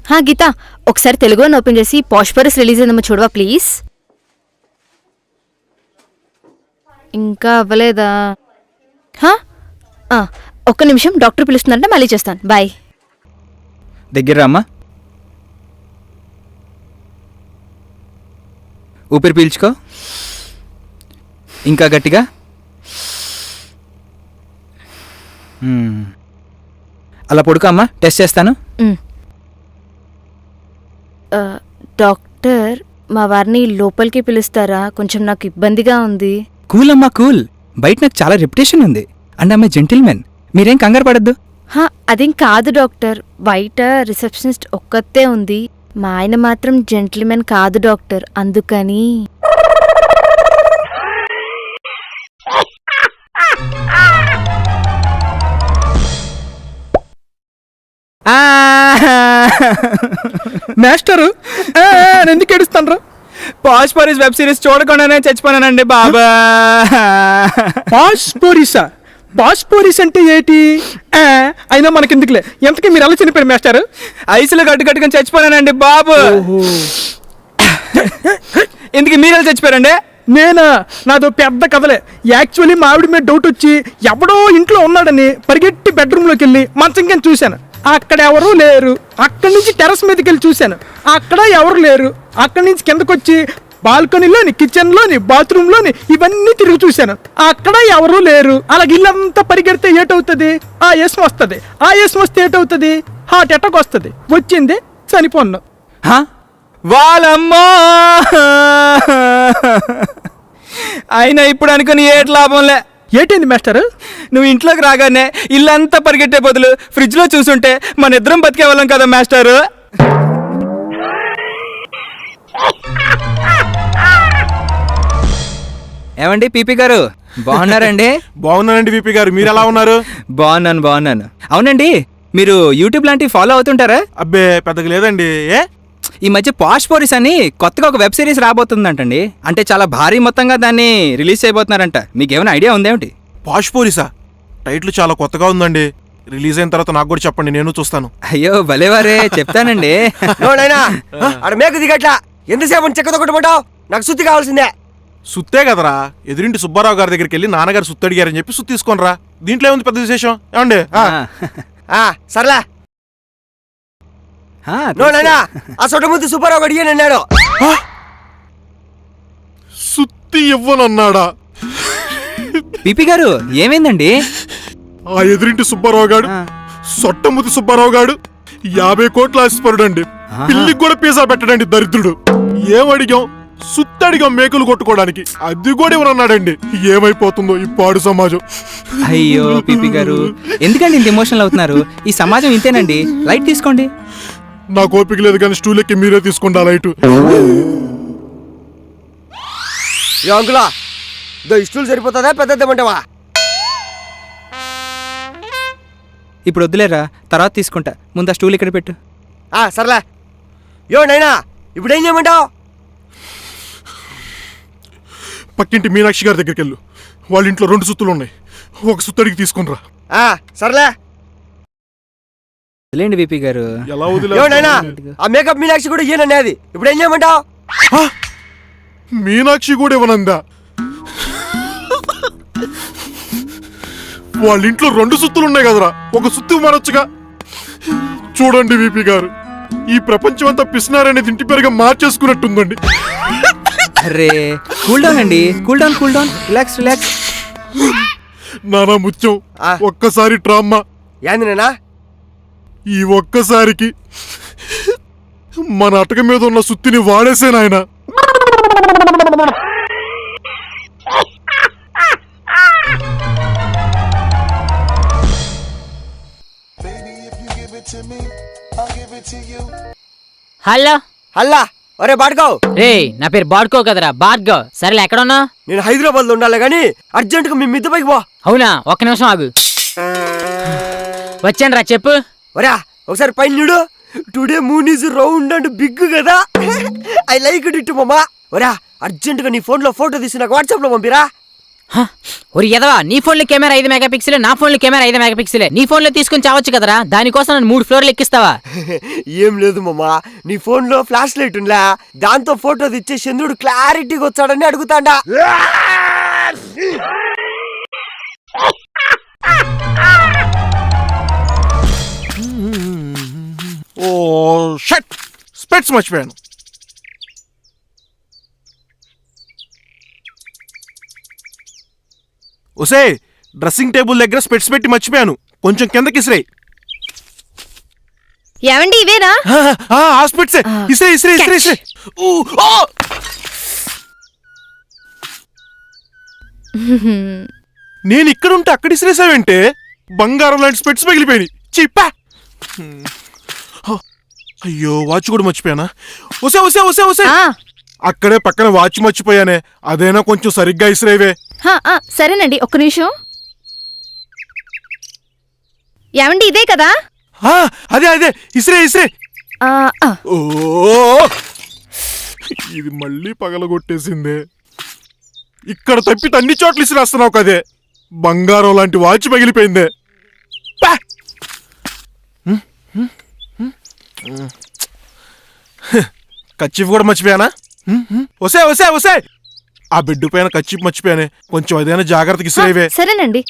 హా గీత, ఒకసారి తెలుగు అని ఓపెన్ చేసి పాష్పరస్ రిలీజ్ అయిందేమో చూడవా ప్లీజ్. ఇంకా అవ్వలేదా? ఒక్క నిమిషం, డాక్టర్ పిలుస్తున్నారంటే మళ్ళీ చేస్తాను. బాయ్. దగ్గర అమ్మా, ఊపిరి పీల్చుకో, ఇంకా గట్టిగా. అలా పడుకో అమ్మా, టెస్ట్ చేస్తాను. డాక్టర్, మా వారిని లోపలికి పిలుస్తారా? కొంచెం నాకు ఇబ్బందిగా ఉంది. కూల్ అమ్మా కూల్, బయట నాకు చాలా రెప్యుటేషన్ ఉంది అండ్ ఆమె జెంటిల్మెన్, మీరేం కంగారు పడద్దు. అదేం కాదు డాక్టర్, బయట రిసెప్షనిస్ట్ ఒక్కతే ఉంది, మా ఆయన మాత్రం జెంటిల్మెన్ కాదు డాక్టర్, అందుకని. మాస్టరు ఎందుకు ఏడుస్తాను? పాష్పరీస్ వెబ్ సిరీస్ చూడకుండానే చచ్చిపోయానండి బాబా. పాష్పోరిసా? పాష్పోరిస్ అంటే ఏంటి? అయినా మనకెందుకులే, ఎంతకీ మీరు ఎలా చనిపోయారు మాస్టర్? ఐసులో కట్టుకొని చచ్చిపోయానండి బాబు. ఎందుకు మీరు ఎలా చచ్చిపోయారండి? నేనా? నాదో పెద్ద కథలే. యాక్చువల్లీ మా ఆవిడ మీద డౌట్ వచ్చి ఎవడో ఇంట్లో ఉన్నాడని పరిగెట్టి బెడ్రూమ్లోకి వెళ్ళి మంచం కింద చూశాను, అక్కడ ఎవరూ లేరు. అక్కడి నుంచి టెర్రస్ మీదకి వెళ్ళి చూశాను, అక్కడ ఎవరు లేరు. అక్కడి నుంచి కిందకు వచ్చి బాల్కనీలోని, కిచెన్లోని, బాత్రూంలోని ఇవన్నీ తిరిగి చూశాను, అక్కడ ఎవరూ లేరు. అలాగే ఇల్లంతా పరిగెడితే ఏటవుతుంది? ఆయాసం వస్తుంది. ఆయాసం వస్తే ఏటవుతుంది? హార్ట్ అటాక్ వస్తుంది. వచ్చింది, చనిపోను. వాళ్ళమ్మా, అయినా ఇప్పుడు అనుకుని ఏటి లాభంలే. ఏంటైంది మాస్టర్? నువ్వు ఇంట్లోకి రాగానే ఇల్లంతా పరిగెట్టే బదులు ఫ్రిడ్జ్ లో చూసుంటే మన ఇద్దరం బతికే వాళ్ళం కదా మాస్టారు. ఏమండి పీపీ గారు, బాగున్నారండి? బాగున్నానండి విపి గారు, మీరు ఎలా ఉన్నారు? బాగున్నాను. అవునండి, మీరు యూట్యూబ్ లాంటివి ఫాలో అవుతుంటారా? అబ్బే పెద్దగా లేదండి. ఈ మధ్య పాష్పోరిస్ అని కొత్తగా ఒక వెబ్ సిరీస్ రాబోతుందంటండి. అంటే చాలా భారీ మొత్తంగా దాన్ని రిలీజ్ చేయబోతున్నారంట. మీకేమైనా ఐడియా ఉందేమిటి? పాష్పోరిసా? టైటిల్ చాలా కొత్తగా ఉందండి. రిలీజ్ అయిన తర్వాత నాకు కూడా చెప్పండి, నేను చూస్తాను. అయ్యో భలేవారే, చెప్తానండి. మేక దిగట్లా ఎంతసేపు చెక్కతో కొట్టమంటావు? నాకు సుత్తి కావాల్సిందే. సుత్తే కదరా, ఎదురింటి సుబ్బారావు గారి దగ్గరికి వెళ్ళి నాన్నగారు సుత్తి అడిగారని చెప్పి సుత్తి తీసుకోనరా. దీంట్లో ఏముంది పెద్ద విశేషం? ఏమండి? సర్లే. ఆ సొట్ట ముందు సుబ్బారావు అడిగాను అన్నాడు. సుత్తి ఇవ్వనన్నాడా? పీపీ గారు ఏమైందండి? ఆ ఎదురింటి సుబ్బారావు గారు, సొట్టముతి సుబ్బారావు గారు 50 కోట్ల ఆశపరుడు అండి. పిల్లికి కూడా పిజ్జా పెట్టడండి దరిద్రుడు. ఏమడిగాం? సుత్తడిగా మేకులు కొట్టుకోవడానికి, అది కూడా ఇవ్వనన్నాడండి. ఏమైపోతుందో ఈ పాడు సమాజం. అయ్యో పీపీ గారు, ఎందుకండి ఇంత ఎమోషనల్ అవుతున్నారు? ఈ సమాజం ఇంతేనండి, లైట్ తీసుకోండి. నాకు ఓపిక లేదు కానీ స్టూల్ ఎక్కి మీరే తీసుకోండి ఆ లైటు. అంకులా, స్టూల్ సరిపోతుందా పెద్దమంటావా? ఇప్పుడు వద్దులేరా, తర్వాత తీసుకుంటా. ముందు ఆ స్టూల్ ఇక్కడ పెట్టు. సర్లే. నైనా ఇప్పుడు ఏం చేయమంటావు? పక్కింటి మీనాక్షి గారి దగ్గరికి వెళ్ళు. వాళ్ళ ఇంట్లో 2 సుత్తులు ఉన్నాయి, ఒక సుత్తడికి తీసుకునిరా. సర్లే. వదిలేండి పీపీ గారు. ఎలా వదిలేనా? ఆ మేకప్ మీనాక్షి కూడా ఇయ్యననేది, ఇప్పుడు ఏం చేయమంటావు? మీనాక్షి కూడా ఇవ్వనందా? వాళ్ళ ఇంట్లో 2 సుత్తులు ఉన్నాయి కదరా, ఒక సుత్తు మారొచ్చుగా. చూడండి విపి గారు, ఈ ప్రపంచం అంతా పిసినారనేది ఇంటి పేరుగా మార్చేసుకున్నట్టుందండి. అరే కూల్ డౌన్ అండి, కూల్ డౌన్, రిలాక్స్. నానా ముత్యం, ఒక్కసారి ట్రామా. ఏంది నేనా? ఈ ఒక్కసారికి మన అటక మీద ఉన్న సుత్తిని వాడేసే నాయన. హలో హల్లా. ఒరే బాడ్కో. రే, నా పేరు బాడ్కో కదరా, బాడ్కో. సరేలే, ఎక్కడున్నా? నేను హైదరాబాద్ లో ఉండాలి గానీ అర్జెంట్ గా మీ మిద్ద పైకి పో. అవునా, ఒక్క నిమిషం ఆగు. వచ్చాను రా, చెప్పు. ఒరా ఒకసారి పైన చూడు. Today moon is round and big కదా. ఐ లైక్ ఇట్ మామా. ఒరా అర్జెంట్ గా నీ ఫోన్ లో ఫోటో తీసి నాకు వాట్సాప్ లో పంపిరా. ఒరి ఎదవా, నీ ఫోన్లో కెమెరా 5 మెగాపిక్సెల్, నా ఫోన్లో కెమెరా 5 మెగాపిక్సెల్. నీ ఫోన్లో తీసుకొని చావచ్చు కదరా, దానికోసం నన్ను 3 ఫ్లోర్లు ఎక్కిస్తావా? ఏం లేదు మామా, నీ ఫోన్ లో ఫ్లాష్ లైట్ ఉందా, దాంతో ఫోటో తెచ్చే చంద్రుడు క్లారిటీగా వచ్చాడని అడుగుతాండా. ఓ షట్, స్పెట్స్ మర్చిపోయాను. ఒసే, డ్రెస్సింగ్ టేబుల్ దగ్గర స్పెట్స్ పెట్టి మర్చిపోయాను, కొంచెం కిందకి ఇసిరే. ఏమండి ఇవేనా? ఆ స్పెట్సే, ఇసిరే ఇసిరే ఇసిరే ఇసిరే. నేను ఇక్కడ ఉంటే అక్కడ ఇసిరేసావేంటే? బంగారం లాంటి స్పెట్స్ పగిలిపోయి చిప్పా. అయ్యో, వాచ్ కూడా మర్చిపోయానా? ఒసే ఒసే ఒసే ఒసే, ఆ, అక్కడే పక్కన వాచ్ మర్చిపోయానే, అదేనా కొంచెం సరిగ్గా ఇసిరేవే. సరేనండి, ఒక్క నిమిషం. ఏమండి ఇదే కదా? అదే అదే, ఇసిరే ఇసిరే. ఆ, ఆ. ఓ, ఇది మళ్ళీ పగలగొట్టేసిందే. ఇక్కడ తప్పితే అన్ని చోట్ల ఇసిరేస్తున్నావు కదే, బంగారం లాంటి వాచ్ పగిలిపోయిందే. పా! కచ్చిఫ్ కూడా మర్చిపోయానా? ఒసే ఒసే ఒసే, ఆ బెడ్ పైన కచ్చిఫ్ మర్చిపోయానే, కొంచెం అదైనా జాగ్రత్తగా ఇసిరేవే. సరేనండి.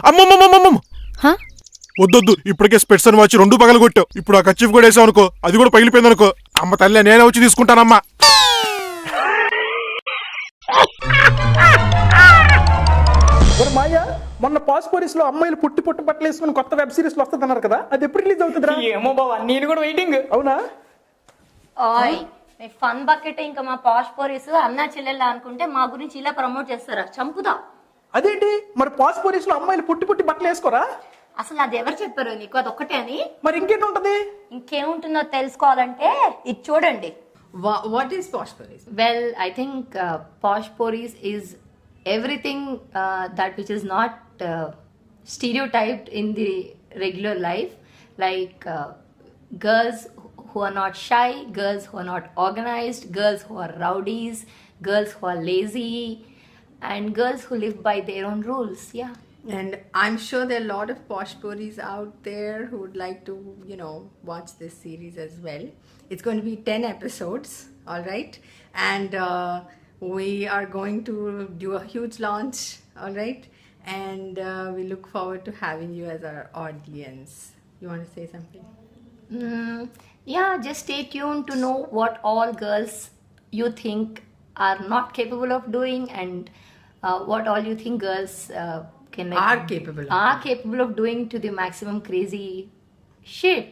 అమ్మమ్మమ్మమ్మమ్మ, హా? వద్దొద్దు, ఇప్పటికే స్పెట్స్ అని వాచి 2 పగలగొట్టావు. ఇప్పుడు ఆ కచ్చిఫ్ కూడా వేసావు అనుకో, అది కూడా పగిలిపోయింది అనుకో. అమ్మ తల్లి, నేనే వచ్చి తీసుకుంటానమ్మా. మరి మాయా, మొన్న పాస్పోరిస్ లో అమ్మాయిలు పుట్టి బట్టలు వేసుకుని కొత్త వెబ్ సిరీస్ లో వస్తుంది అన్నారు కదా, అది ఎప్పుడు రిలీజ్ అవుతుందిరా? ఏమో బావా, నేను కూడా వెయిటింగ్. అవునా? ఓయ్, మీ ఫన్ బకెట్ ఇంకా మా పాష్ పోరీస్ అన్నా చెల్లెళ్ళ అనుకుంటే మా గురించి ఇలా ప్రమోట్ చేస్తారా? చంపుదా. అదేంటి, మరి పాస్పోరిస్ లో అమ్మాయిలు పుట్టి బట్టలు వేసుకోరా? అసలు అది ఎవరు చెప్పారు నీకు అది ఒక్కటే అని? మరి ఇంకేంటి ఉంటది? ఇంకేముంటుందో తెలుసుకోవాలంటే ఇది చూడండి. What is posh porries? Well, I think posh పోరీస్ is everything that which is not stereotyped in the regular life, like girls who are not shy, girls who are not organized, girls who are rowdies, girls who are lazy, and girls who live by their own rules. Yeah. And I'm sure there are a lot of posh porries out there who would like to, watch this series as well. It's going to be 10 episodes, all right? And we are going to do a huge launch, all right? And we look forward to having you as our audience. You want to say something? Yeah, just stay tuned to know what all girls you think are not capable of doing, and what all you think girls Are capable of doing to the maximum crazy shit.